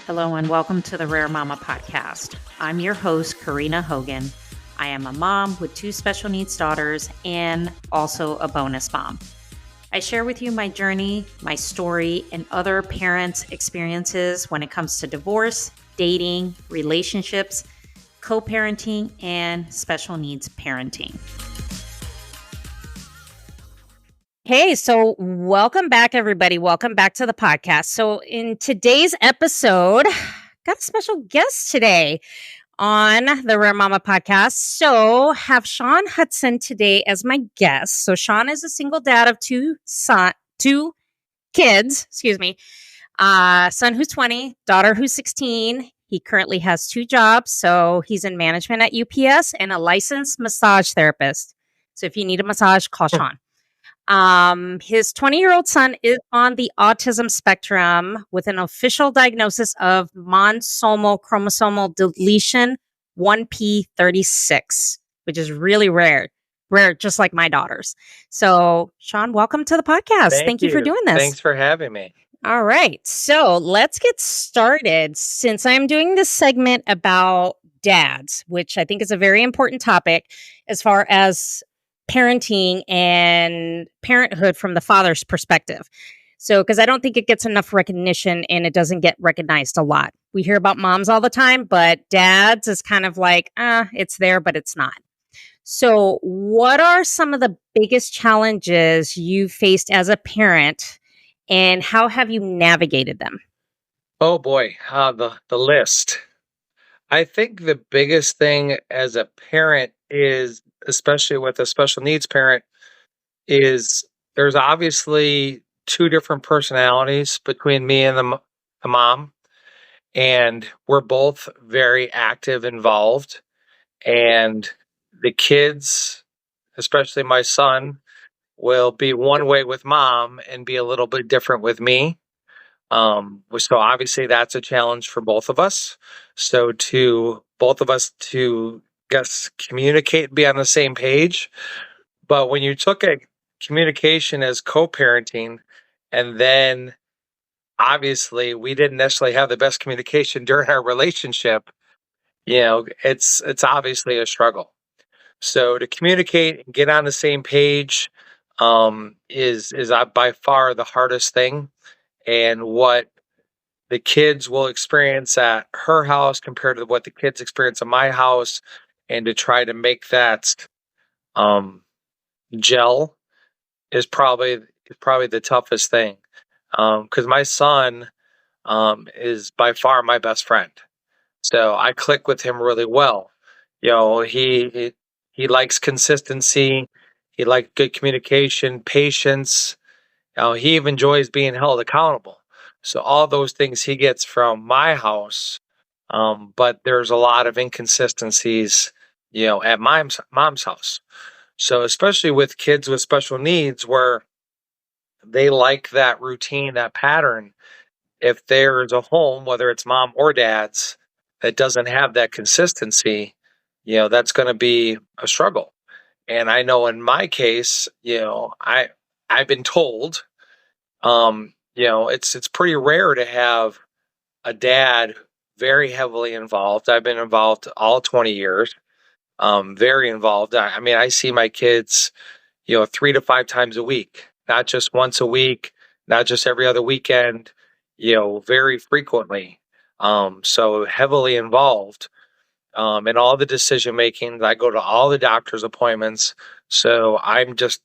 Hello and welcome to the Rare Mama podcast. I'm your host, Karina Hogan. I am a mom with 2 special needs daughters and also a bonus mom. I share with you my journey, my story, and other parents' experiences when it comes to divorce, dating, relationships, co-parenting, and special needs parenting. Hey, so welcome back, everybody. Welcome back to the podcast. So in today's episode, got a special guest today on the Rare Mama podcast. So have Shawn Hudson today as my guest. So Shawn is a single dad of 2 kids, son who's 20, daughter who's 16. He currently has 2 jobs. So he's in management at UPS and a licensed massage therapist. So if you need a massage, call Shawn. His 20-year-old son is on the autism spectrum with an official diagnosis of monosomal chromosomal deletion 1p36, which is really rare, just like my daughters. So, Shawn, welcome to the podcast. Thank you for doing this. Thanks for having me. All right. So let's get started. Since I'm doing this segment about dads, which I think is a very important topic as far as parenting and parenthood from the father's perspective. So, because I don't think it gets enough recognition and it doesn't get recognized a lot. We hear about moms all the time, but dads is kind of like, it's there, but it's not. So what are some of the biggest challenges you faced as a parent and how have you navigated them? Oh boy, the list. I think the biggest thing as a parent is, especially with a special needs parent, is there's obviously 2 different personalities between me and the mom, and we're both very active, involved, and the kids, especially my son, will be one way with mom and be a little bit different with me. So obviously that's a challenge for both of us. So both of us to communicate, be on the same page. But when you took a communication as co-parenting, and then obviously we didn't necessarily have the best communication during our relationship, it's obviously a struggle. So to communicate and get on the same page is by far the hardest thing. And what the kids will experience at her house compared to what the kids experience at my house, and to try to make that gel is probably the toughest thing. Because my son is by far my best friend, so I click with him really well. He likes consistency. He likes good communication, patience. He even enjoys being held accountable. So all those things he gets from my house, but there's a lot of inconsistencies, at mom's house. So especially with kids with special needs, where they like that routine, that pattern. If there's a home, whether it's mom or dad's, that doesn't have that consistency, that's going to be a struggle. And I know in my case, I've been told, it's pretty rare to have a dad very heavily involved. I've been involved all 20 years, very involved. I mean, I see my kids, 3 to 5 times a week, not just once a week, not just every other weekend, very frequently. So heavily involved in all the decision making. I go to all the doctor's appointments. So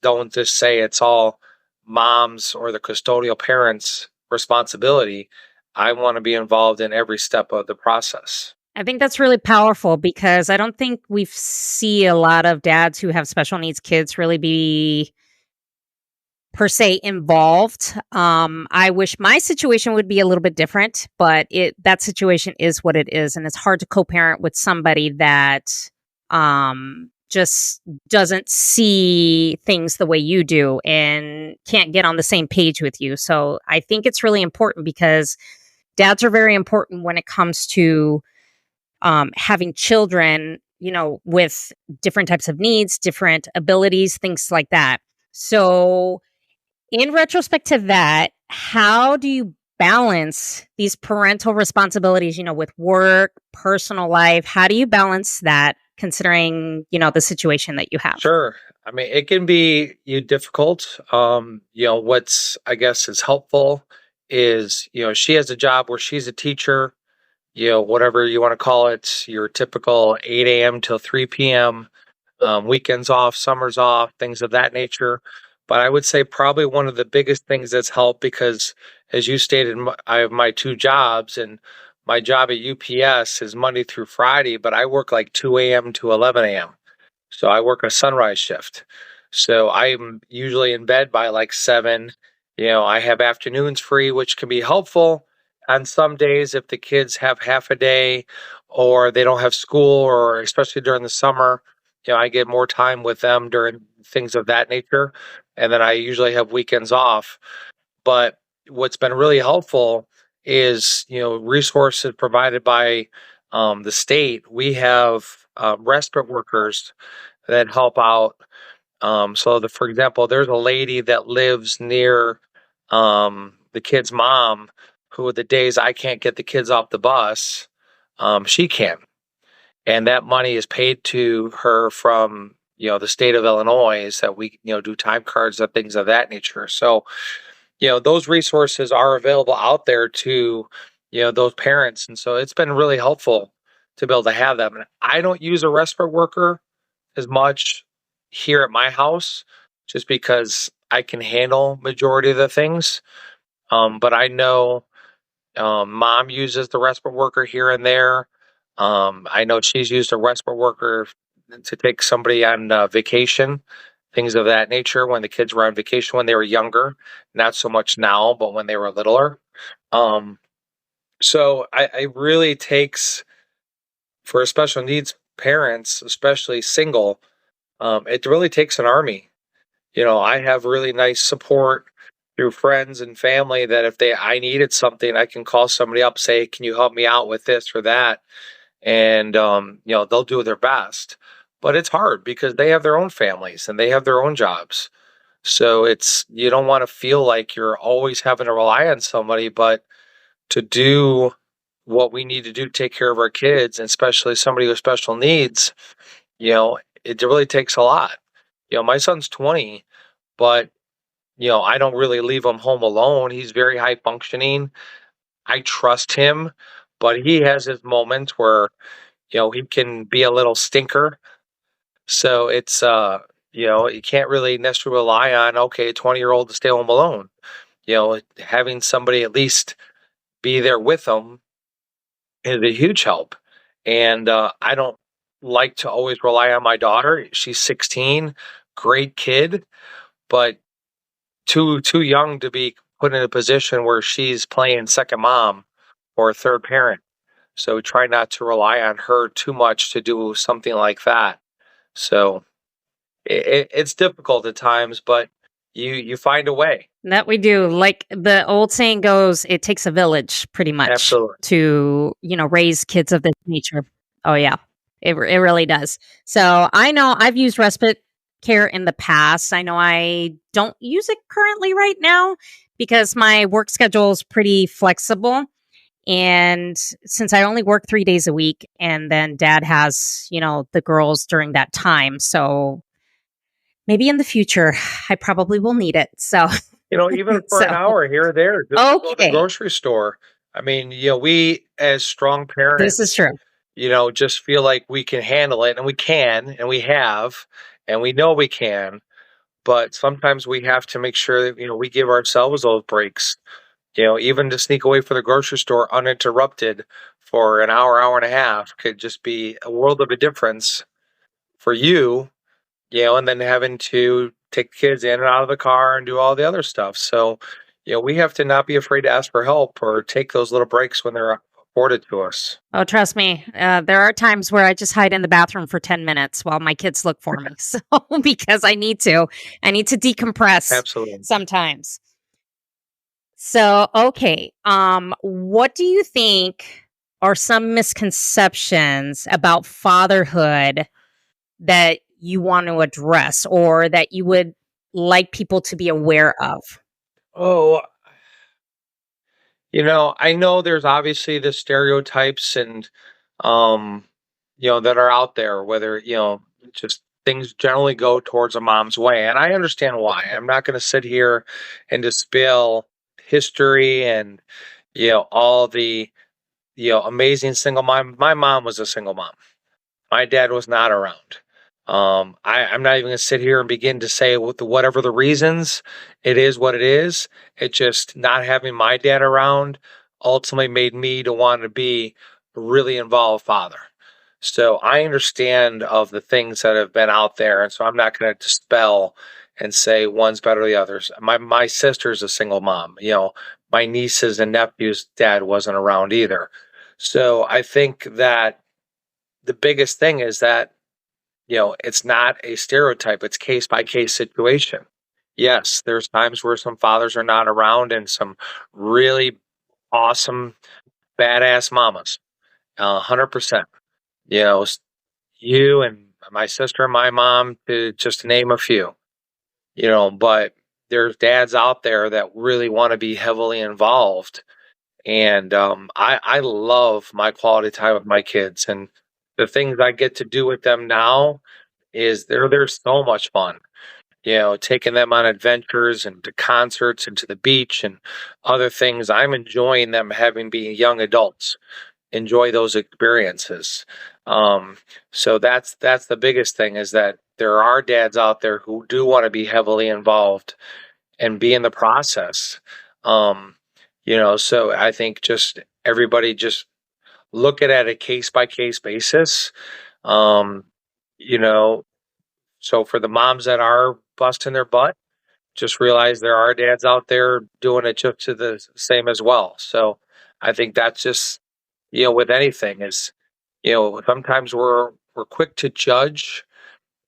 don't just say it's all mom's or the custodial parents' responsibility. I want to be involved in every step of the process. I think that's really powerful because I don't think we see a lot of dads who have special needs kids really be per se involved. I wish my situation would be a little bit different, but that situation is what it is. And it's hard to co-parent with somebody that just doesn't see things the way you do and can't get on the same page with you. So I think it's really important because dads are very important when it comes to having children, with different types of needs, different abilities, things like that. So in retrospect to that, how do you balance these parental responsibilities, with work, personal life? How do you balance that considering, the situation that you have? Sure. I mean, it can be difficult. What's I guess is helpful is, she has a job where she's a teacher, whatever you want to call it, your typical 8 a.m. till 3 p.m., weekends off, summers off, things of that nature. But I would say probably one of the biggest things that's helped because, as you stated, I have my two jobs, and my job at UPS is Monday through Friday, but I work like 2 a.m. to 11 a.m. So I work a sunrise shift. So I'm usually in bed by like 7. I have afternoons free, which can be helpful on some days if the kids have half a day or they don't have school, or especially during the summer, I get more time with them during things of that nature. And then I usually have weekends off. But what's been really helpful is, resources provided by the state. We have respite workers that help out. For example, there's a lady that lives near the kid's mom, who the days I can't get the kids off the bus, she can. And that money is paid to her from, the state of Illinois, that we, do time cards and things of that nature. So, those resources are available out there to, those parents. And so it's been really helpful to be able to have them. And I don't use a respite worker as much here at my house, just because I can handle majority of the things. But I know mom uses the respite worker here and there. I know she's used a respite worker to take somebody on vacation, things of that nature, when the kids were on vacation when they were younger. Not so much now, but when they were littler. Um, I really takes, for special needs parents, especially single, it really takes an army. I have really nice support through friends and family that if I needed something, I can call somebody up, say, "Can you help me out with this or that?" And they'll do their best. But it's hard because they have their own families and they have their own jobs. So you don't want to feel like you're always having to rely on somebody, but to do what we need to do, take care of our kids, and especially somebody with special needs, it really takes a lot. My son's 20, but I don't really leave him home alone. He's very high functioning. I trust him, but he has his moments where, he can be a little stinker. So you can't really necessarily rely on, okay, a 20-year-old to stay home alone. Having somebody at least be there with them is a huge help. And I don't like to always rely on my daughter. She's 16, great kid, but too young to be put in a position where she's playing second mom or third parent. So try not to rely on her too much to do something like that. So it's difficult at times, but you find a way. That we do. Like the old saying goes, it takes a village pretty much Absolutely. to, raise kids of this nature. Oh, yeah, it really does. So I know I've used respite care in the past. I know I don't use it currently right now because my work schedule is pretty flexible. And since I only work 3 days a week, and then dad has, the girls during that time. So maybe in the future, I probably will need it. So, Even for an so hour here or there, just to go to the okay, grocery store. I mean, we as strong this is parents, true. just feel like we can handle it, and we can, and we have, and we know we can. But sometimes we have to make sure that, we give ourselves those breaks, even to sneak away from the grocery store uninterrupted for an hour, hour and a half could just be a world of a difference for you, and then having to take kids in and out of the car and do all the other stuff. So, we have to not be afraid to ask for help or take those little breaks when they're afforded to us. Oh, trust me. There are times where I just hide in the bathroom for 10 minutes while my kids look for me. So, because I need to decompress Absolutely. sometimes. So, okay. What do you think are some misconceptions about fatherhood that you want to address or that you would like people to be aware of? Oh, I know there's obviously the stereotypes and, um, that are out there, whether, just things generally go towards a mom's way. And I understand why. I'm not going to sit here and dispel history and, all the, amazing single mom. My mom was a single mom. My dad was not around. I'm not even going to sit here and begin to say whatever the reasons. It is what it is. It just not having my dad around ultimately made me to want to be a really involved father. So I understand of the things that have been out there, and so I'm not going to dispel and say one's better than the others. My sister's a single mom. My nieces and nephews' dad wasn't around either. So I think that the biggest thing is that it's not a stereotype, it's case by case situation. Yes, there's times where some fathers are not around and some really awesome, badass mamas. 100%. You know, you and my sister and my mom, to just name a few. But there's dads out there that really want to be heavily involved. And I love my quality time with my kids, and the things I get to do with them now is they're so much fun. Taking them on adventures and to concerts and to the beach and other things. I'm enjoying them having being young adults. Enjoy those experiences. Um, so that's the biggest thing, is that there are dads out there who do want to be heavily involved and be in the process. Um, so I think just everybody just look at it at a case by case basis. Um, you know, so for the moms that are busting their butt, just realize there are dads out there doing it just to the same as well. So I think that's just, with anything is, sometimes we're quick to judge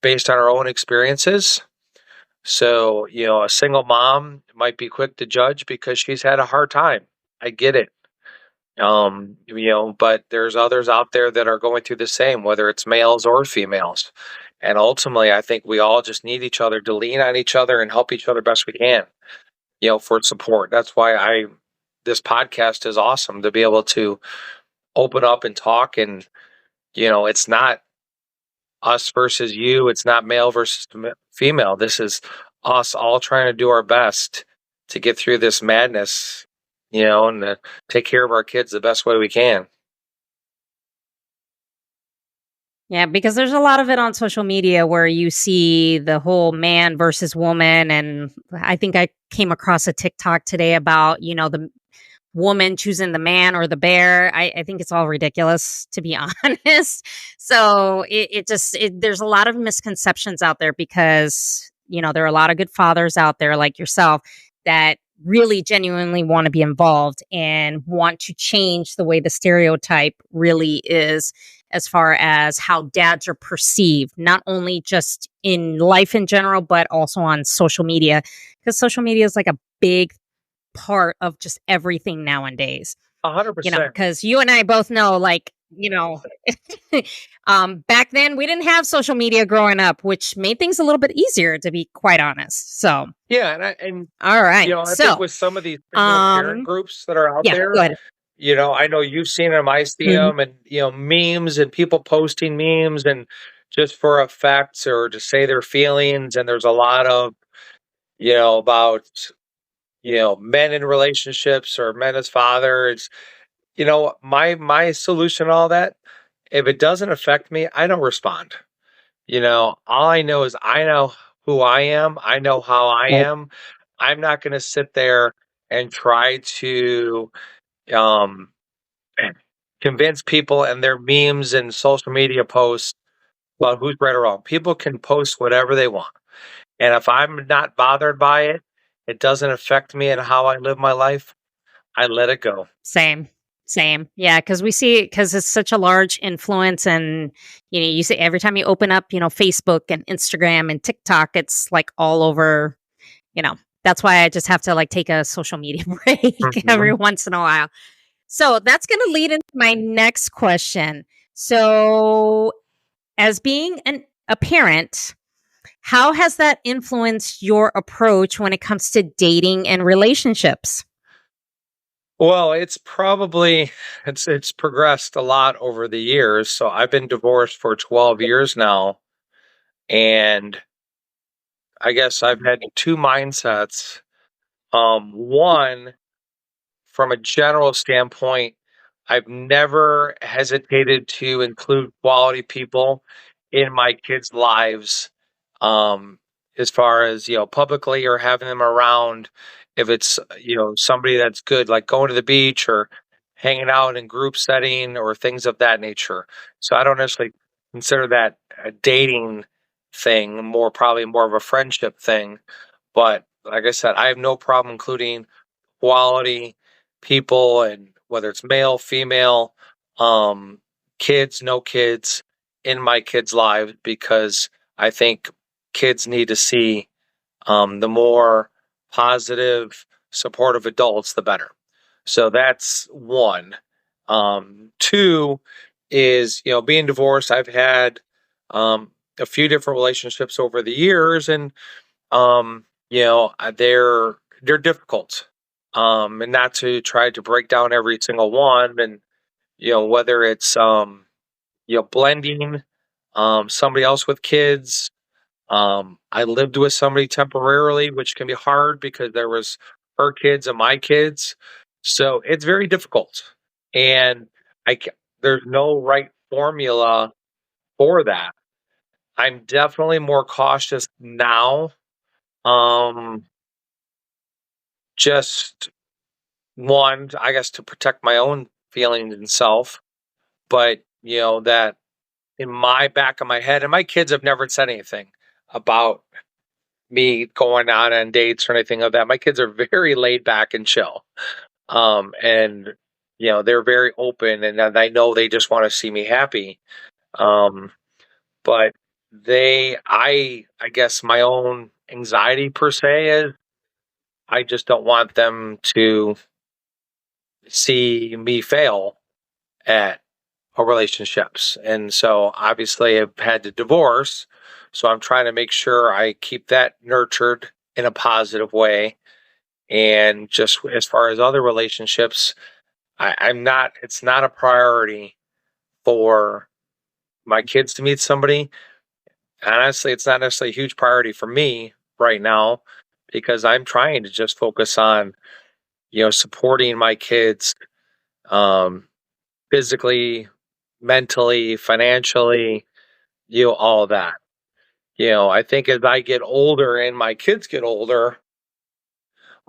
based on our own experiences. So, a single mom might be quick to judge because she's had a hard time. I get it. But there's others out there that are going through the same, whether it's males or females. And ultimately, I think we all just need each other to lean on each other and help each other best we can, for support. That's why this podcast is awesome, to be able to open up and talk. And, it's not us versus you. It's not male versus female. This is us all trying to do our best to get through this madness, and to take care of our kids the best way we can. Yeah, because there's a lot of it on social media where you see the whole man versus woman. And I think I came across a TikTok today about, the woman choosing the man or the bear. I think it's all ridiculous, to be honest. So there's a lot of misconceptions out there because, there are a lot of good fathers out there like yourself that really genuinely want to be involved and want to change the way the stereotype really is as far as how dads are perceived, not only just in life in general, but also on social media, because social media is like a big part of just everything nowadays. 100%. Because you and I both know, like, back then we didn't have social media growing up, which made things a little bit easier, to be quite honest. So Yeah, and all right. I think with some of these single parent groups that are out yeah, there, go ahead. I know you've seen them, I see Mhm. them, and memes and people posting memes and just for effects or to say their feelings. And there's a lot of about men in relationships or men as fathers. My solution to all that, if it doesn't affect me, I don't respond. All I know is I know who I am. I know how I Right. am. I'm not going to sit there and try to um, convince people and their memes and social media posts about who's right or wrong. People can post whatever they want. And if I'm not bothered by it, it doesn't affect me and how I live my life, I let it go. Same. Same. Yeah, because we see it because it's such a large influence. And, you see every time you open up, Facebook and Instagram and TikTok, it's like all over, that's why I just have to like take a social media break every Mhm. once in a while. So that's going to lead into my next question. So, as being a parent, how has that influenced your approach when it comes to dating and relationships? Well, it's progressed a lot over the years. So I've been divorced for 12 years now, and I guess I've had two mindsets. One, from a general standpoint, I've never hesitated to include quality people in my kids' lives, um, as far as, publicly or having them around. If it's, somebody that's good, like going to the beach or hanging out in group setting or things of that nature. So I don't necessarily consider that a dating thing, probably more of a friendship thing. But like I said, I have no problem including quality people, and whether it's male, female, um, kids, no kids, in my kids' lives, because I think kids need to see, the more positive, supportive adults, the better. So that's one. Two is, being divorced. I've had a few different relationships over the years, and they're difficult. And not to try to break down every single one, and whether it's blending somebody else with kids. I lived with somebody temporarily, which can be hard because there was her kids and my kids. So it's very difficult. And there's no right formula for that. I'm definitely more cautious now. Um, just one, I guess, to protect my own feelings and self, but that in my back of my head, and my kids have never said anything about me going out on dates or anything of that. My kids are very laid back and chill. And they're very open, and I know they just want to see me happy. Um, but I guess my own anxiety per se is I just don't want them to see me fail at relationships. And so obviously I've had to divorce. So I'm trying to make sure I keep that nurtured in a positive way. And just as far as other relationships, it's not a priority for my kids to meet somebody. Honestly, it's not necessarily a huge priority for me right now, because I'm trying to just focus on, supporting my kids, um, physically, mentally, financially, all of that. I think as I get older and my kids get older,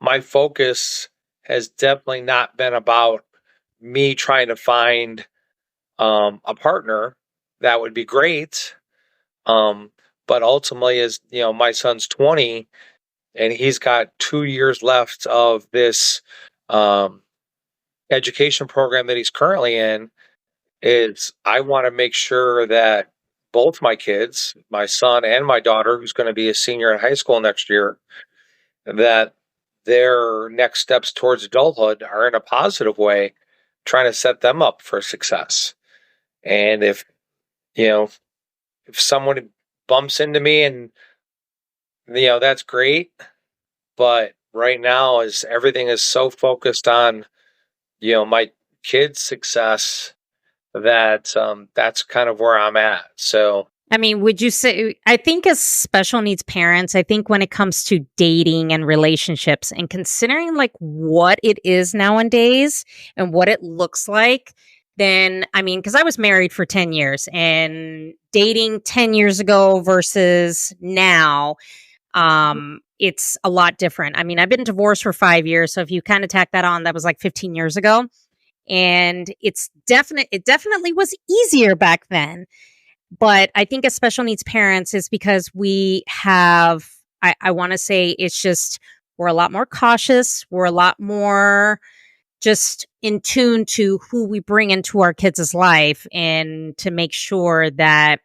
my focus has definitely not been about me trying to find a partner. That would be great. Um, but ultimately, as my son's 20 and he's got 2 years left of this um, education program that he's currently in, is I want to make sure that both my kids, my son and my daughter, who's going to be a senior in high school next year, that their next steps towards adulthood are in a positive way, trying to set them up for success. And you know, if someone bumps into me, and that's great, but right now is everything is so focused on, my kids' success, that that's kind of where I'm at. So I mean, would you say, I think as special needs parents, I think when it comes to dating and relationships and considering like what it is nowadays and what it looks like, then I mean, because I was married for 10 years and dating 10 years ago versus now, it's a lot different. I mean, I've been divorced for 5 years. So if you kind of tack that on, that was like 15 years ago. And it definitely was easier back then, but I think as special needs parents is because we have, I want to say it's just, we're a lot more cautious. We're a lot more just in tune to who we bring into our kids' life and to make sure that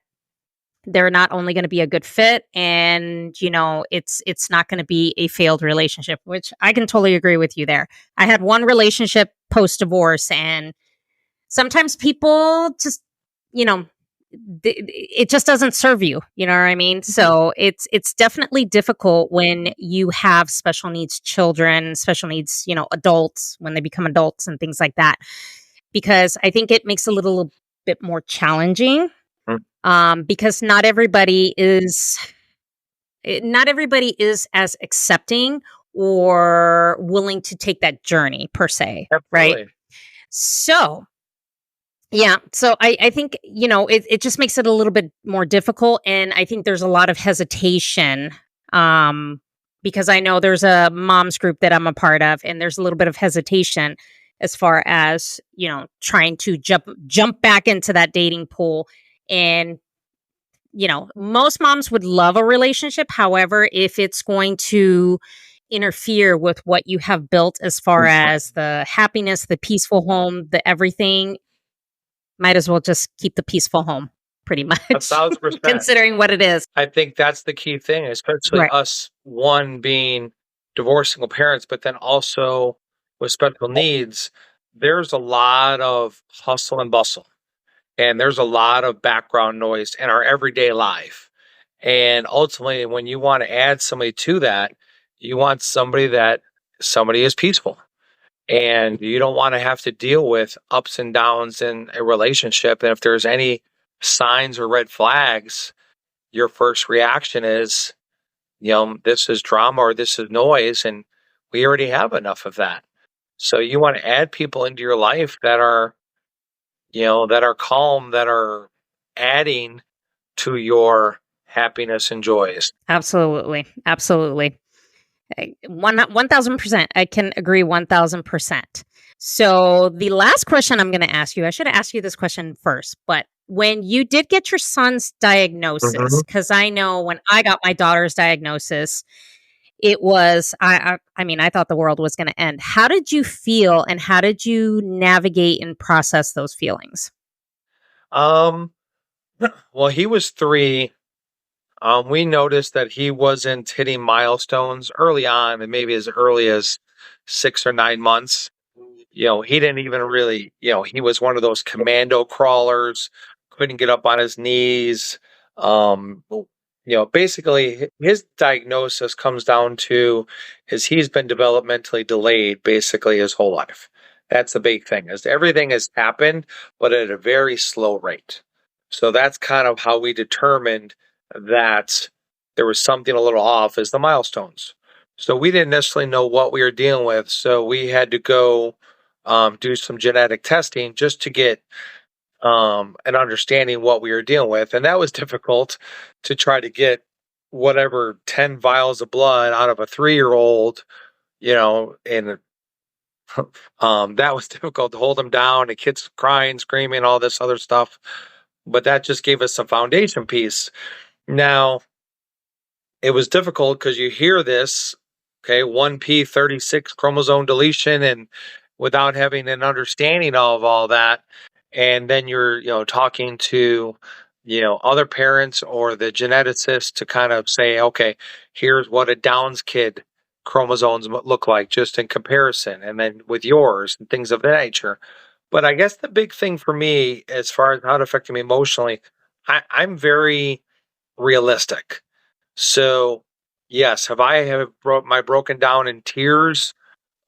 they're not only going to be a good fit and it's not going to be a failed relationship, which I can totally agree with you there. I had one relationship post divorce, and sometimes people just, you know it just doesn't serve you. You know what I mean? So it's definitely difficult when you have special needs children, special needs, adults when they become adults and things like that, because I think it makes it a little bit more challenging. Mm, Because not everybody is as accepting or willing to take that journey per se, right? absolutely. So yeah. So I think, it just makes it a little bit more difficult. And I think there's a lot of hesitation, because I know there's a moms group that I'm a part of, and there's a little bit of hesitation as far as, trying to jump back into that dating pool. And, most moms would love a relationship. However, if it's going to interfere with what you have built as far as the happiness, the peaceful home, the everything, might as well just keep the peaceful home, pretty A much, thousand percent. considering what it is. I think that's the key thing, especially Right. us, one being divorced single parents, but then also with special needs, there's a lot of hustle and bustle, and there's a lot of background noise in our everyday life. And ultimately, when you want to add somebody to that, you want somebody is peaceful. And you don't want to have to deal with ups and downs in a relationship. And if there's any signs or red flags, your first reaction is, this is drama or this is noise, and we already have enough of that. So you want to add people into your life that are calm, that are adding to your happiness and joys. Absolutely. Absolutely. 1,000%. I can agree 1,000%. So the last question I'm going to ask you, I should have asked you this question first, but when you did get your son's diagnosis, Mhm. because I know when I got my daughter's diagnosis, it was, I mean, I thought the world was going to end. How did you feel, and how did you navigate and process those feelings? Um, well, he was 3. We noticed that he wasn't hitting milestones early on, and maybe as early as 6 or 9 months. He didn't even really, he was one of those commando crawlers, couldn't get up on his knees. Basically, his diagnosis comes down to is he's been developmentally delayed basically his whole life. That's the big thing is everything has happened, but at a very slow rate. So that's kind of how we determined that there was something a little off is the milestones. So we didn't necessarily know what we were dealing with. So we had to go do some genetic testing just to get an understanding what we were dealing with. And that was difficult to try to get whatever 10 vials of blood out of a 3-year-old, and that was difficult to hold them down. The kids crying, screaming, all this other stuff. But that just gave us some foundation piece. Now, it was difficult because you hear this, okay, 1p36 chromosome deletion, and without having an understanding of all that, and then you're talking to other parents or the geneticist to kind of say, okay, here's what a Downs kid chromosomes look like just in comparison, and then with yours and things of that nature. But I guess the big thing for me as far as how it affected me emotionally, I'm very realistic. So, yes, have my broken down in tears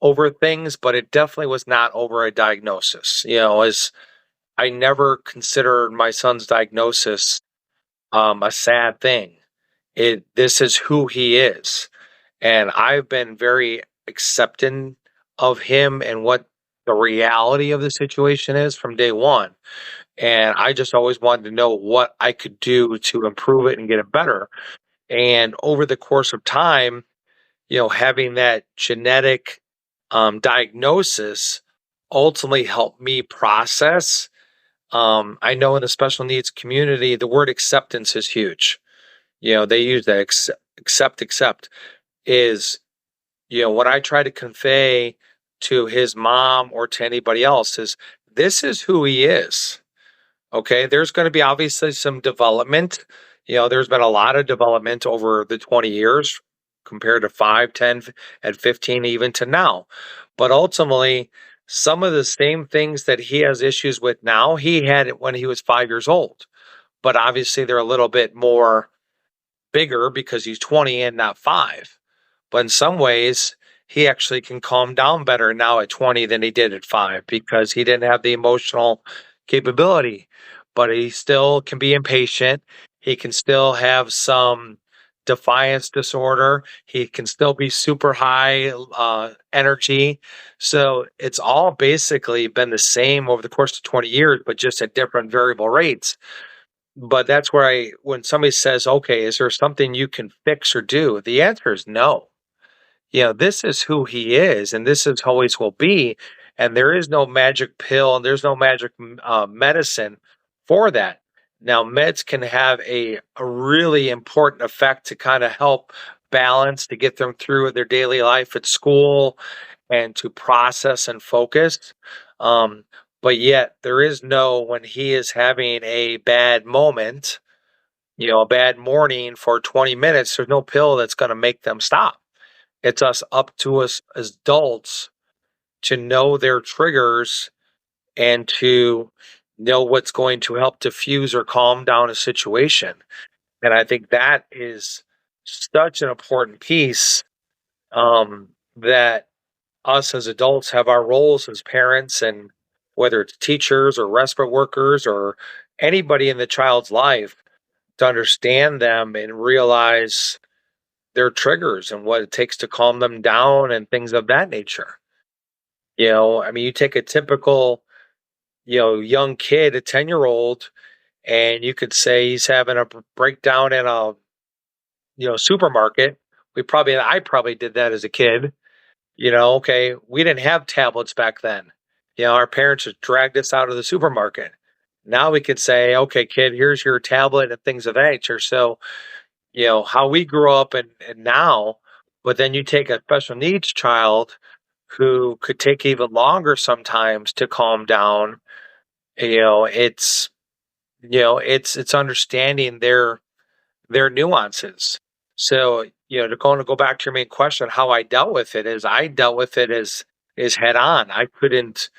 over things, but it definitely was not over a diagnosis. As I never considered my son's diagnosis a sad thing. This is who he is, and I've been very accepting of him and what the reality of the situation is from day one. And I just always wanted to know what I could do to improve it and get it better. And over the course of time, having that genetic diagnosis ultimately helped me process. I know in the special needs community, the word acceptance is huge. They use that accept is, what I try to convey to his mom or to anybody else is this is who he is. Okay, there's going to be obviously some development. There's been a lot of development over the 20 years compared to 5, 10, and 15, even to now. But ultimately, some of the same things that he has issues with now, he had it when he was 5 years old. but obviously they're a little bit more bigger because he's 20 and not 5. But in some ways, he actually can calm down better now at 20 than he did at 5 because he didn't have the emotional capability. But he still can be impatient. He can still have some defiance disorder. He can still be super high energy. So it's all basically been the same over the course of 20 years, but just at different variable rates. But that's where when somebody says, okay, is there something you can fix or do? The answer is no. This is who he is, and this is always will be. And there is no magic pill, and there's no magic medicine for that. Now, meds can have a really important effect to kind of help balance, to get them through their daily life at school and to process and focus. Um, but yet, there is no, when he is having a bad moment, a bad morning for 20 minutes, there's no pill that's going to make them stop. It's up to us as adults to know their triggers and to know what's going to help diffuse or calm down a situation. And I think that is such an important piece, that us as adults have our roles as parents, and whether it's teachers or respite workers or anybody in the child's life, to understand them and realize their triggers and what it takes to calm them down and things of that nature. I mean, you take a typical, young kid, a 10-year-old, and you could say he's having a breakdown in a, supermarket. I probably did that as a kid. Okay, we didn't have tablets back then. Our parents just dragged us out of the supermarket. Now we could say, okay, kid, here's your tablet and things of that nature. So, how we grew up and now, but then you take a special needs child who could take even longer sometimes to calm down. It's it's understanding their nuances. So, to go back to your main question, how I dealt with it is I dealt with it as head on. I couldn't,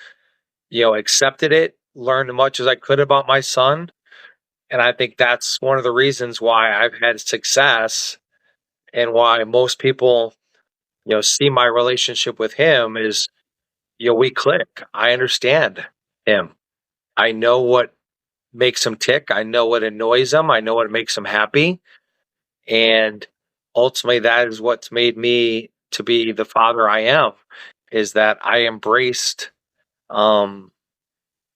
accepted it, learned as much as I could about my son. And I think that's one of the reasons why I've had success and why most people, see my relationship with him is, we click. I understand him. I know what makes him tick. I know what annoys him. I know what makes him happy. And ultimately, that is what's made me to be the father I am, is that I embraced um,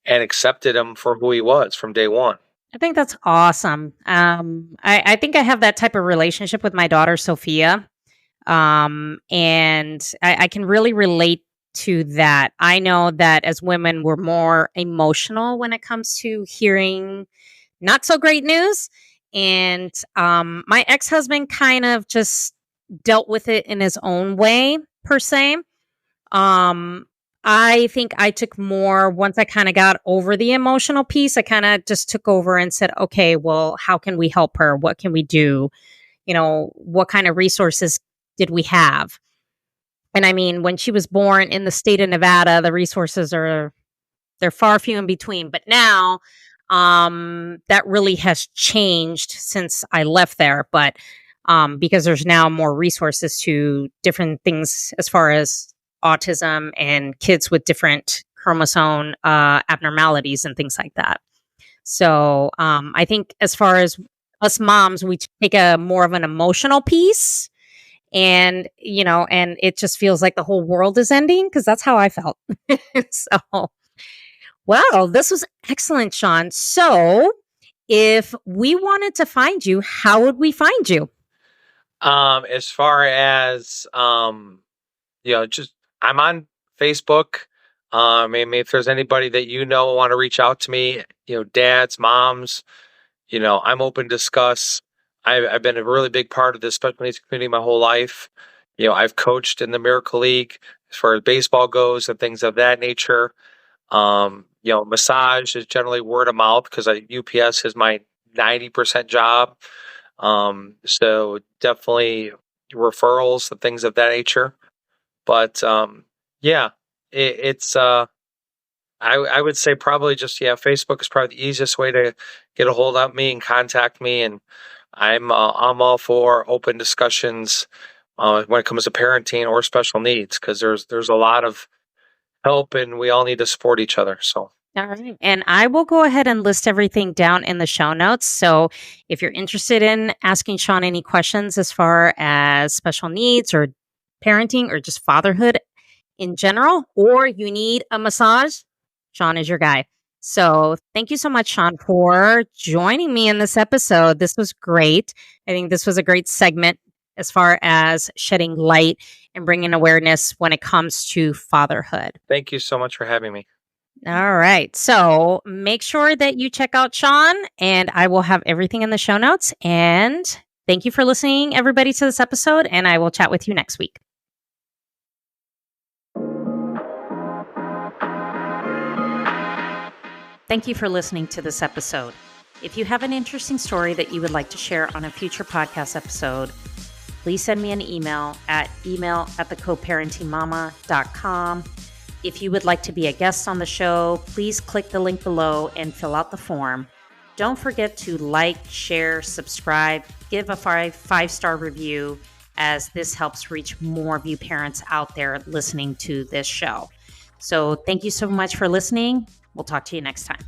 and accepted him for who he was from day one. I think that's awesome. I think I have that type of relationship with my daughter, Sophia. And I can really relate to that. I know that as women, we're more emotional when it comes to hearing not so great news. And my ex husband kind of just dealt with it in his own way, per se. Um, I think I took more once I kind of got over the emotional piece. I kind of just took over and said, okay, well, how can we help her? What can we do? What kind of resources did we have? And I mean, when she was born in the state of Nevada, the resources they're far few in between. But now, that really has changed since I left there. But because there's now more resources to different things as far as autism and kids with different chromosome abnormalities and things like that. So I think as far as us moms, we take a more of an emotional piece, and and it just feels like the whole world is ending, because that's how I felt. So, wow, this was excellent, Shawn. So, if we wanted to find you, how would we find you? As far as just I'm on Facebook. Maybe if there's anybody that want to reach out to me, dads, moms, I'm open to discuss. I've been a really big part of the special needs community my whole life. I've coached in the Miracle League as far as baseball goes and things of that nature. Massage is generally word of mouth because UPS is my 90% job. So definitely referrals and things of that nature. But yeah, it's I would say probably just Facebook is probably the easiest way to get a hold of me and contact me. And I'm all for open discussions when it comes to parenting or special needs, because there's a lot of help and we all need to support each other. So All right. And I will go ahead and list everything down in the show notes. So if you're interested in asking Shawn any questions as far as special needs or parenting or just fatherhood in general, or you need a massage, Shawn is your guy. So thank you so much, Shawn, for joining me in this episode. This was great. I think this was a great segment as far as shedding light and bringing awareness when it comes to fatherhood. thank you so much for having me. All right. So make sure that you check out Shawn, and I will have everything in the show notes. And thank you for listening, everybody, to this episode. And I will chat with you next week. Thank you for listening to this episode. If you have an interesting story that you would like to share on a future podcast episode, please send me an email at email@thecoparentingmama.com. If you would like to be a guest on the show, please click the link below and fill out the form. Don't forget to like, share, subscribe, give a five-star review, as this helps reach more of you parents out there listening to this show. So thank you so much for listening. We'll talk to you next time.